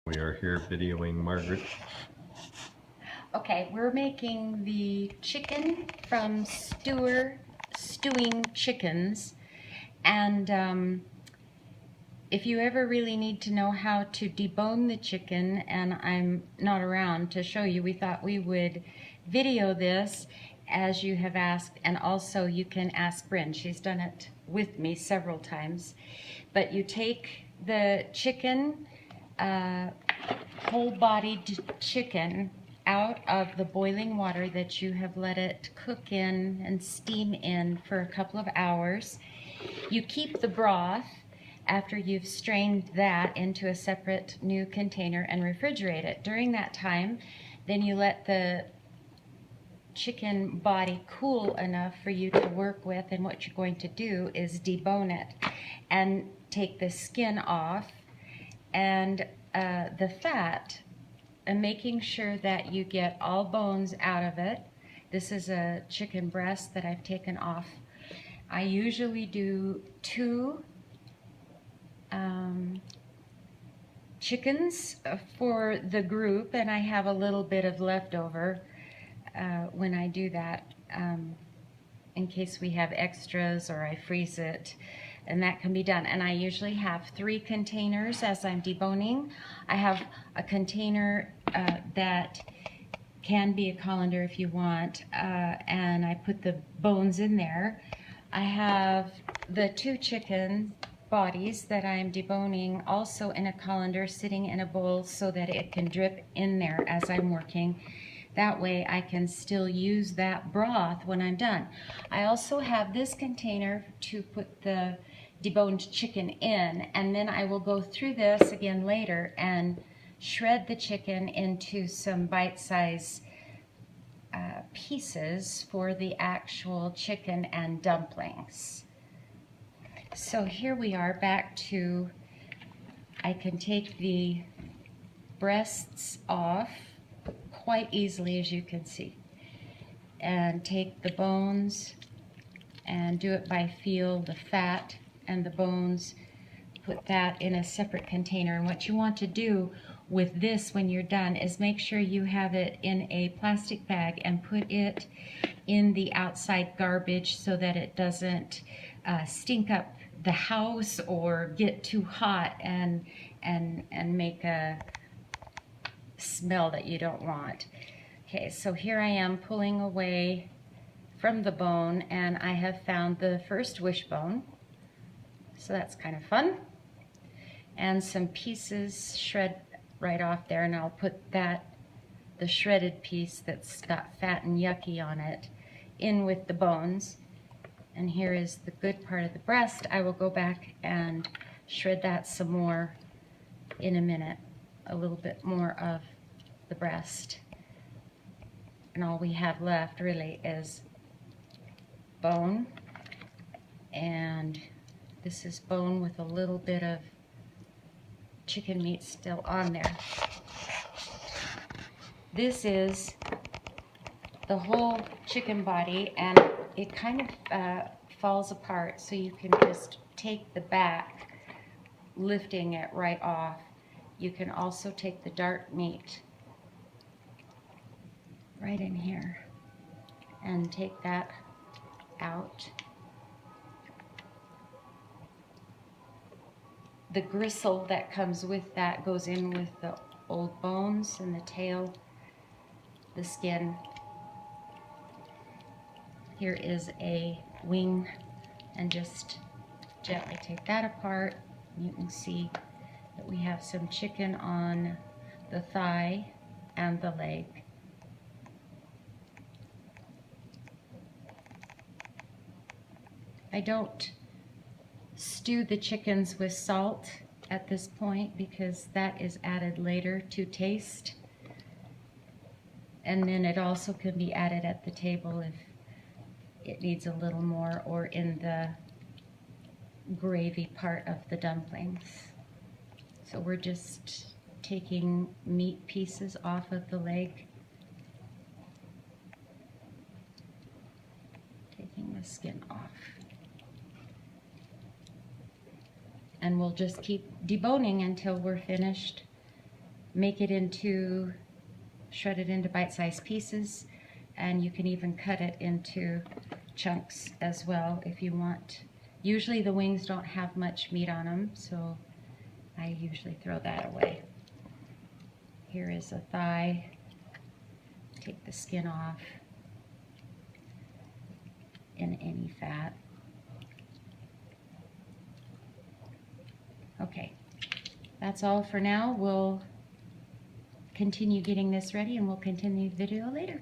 We are here videoing Margaret. Okay, we're making the chicken from stewing chickens. And if you ever really need to know how to debone the chicken, and I'm not around to show you, we thought we would video this as you have asked, and also you can ask Bryn. She's done it with me several times. But you take the chicken, whole-bodied chicken, out of the boiling water that you have let it cook in and steam in for a couple of hours. You keep the broth after you've strained that into a separate new container and refrigerate it. During that time, then you let the chicken body cool enough for you to work with, and what you're going to do is debone it and take the skin off and the fat, and making sure that you get all bones out of it. This is a chicken breast that I've taken off. I usually do 2 chickens for the group, and I have a little bit of leftover when I do that, in case we have extras or I freeze it, and that can be done. And I usually have 3 containers as I'm deboning. I have a container that can be a colander if you want, and I put the bones in there. I have the 2 chicken bodies that I'm deboning also in a colander, sitting in a bowl so that it can drip in there as I'm working. That way I can still use that broth when I'm done. I also have this container to put the deboned chicken in, and then I will go through this again later and shred the chicken into some bite-sized pieces for the actual chicken and dumplings. So here we are back to, I can take the breasts off quite easily, as you can see, and take the bones and do it by feel, the fat and the bones, put that in a separate container. And what you want to do with this when you're done is make sure you have it in a plastic bag and put it in the outside garbage so that it doesn't stink up the house or get too hot and make a smell that you don't want. Okay, so here I am pulling away from the bone, and I have found the first wishbone, so that's kind of fun, and some pieces shred right off there, and I'll put that, the shredded piece that's got fat and yucky on it, in with the bones. And here is the good part of the breast. I will go back and shred that some more in a minute, a little bit more of the breast. And all we have left really is bone, and this is bone with a little bit of chicken meat still on there. This is the whole chicken body, and it kind of falls apart, so you can just take the back, lifting it right off. You can also take the dark meat right in here and take that out. The gristle that comes with that goes in with the old bones and the tail, the skin. Here is a wing, and just gently take that apart. You can see that we have some chicken on the thigh and the leg. I don't stew the chickens with salt at this point because that is added later to taste. And then it also can be added at the table if it needs a little more, or in the gravy part of the dumplings. So we're just taking meat pieces off of the leg, taking the skin off. And we'll just keep deboning until we're finished make it into, shred it into bite-sized pieces, and you can even cut it into chunks as well if you want. Usually the wings don't have much meat on them, so I usually throw that away. Here is a thigh. Take the skin off and any fat. Okay, that's all for now. We'll continue getting this ready and we'll continue the video later.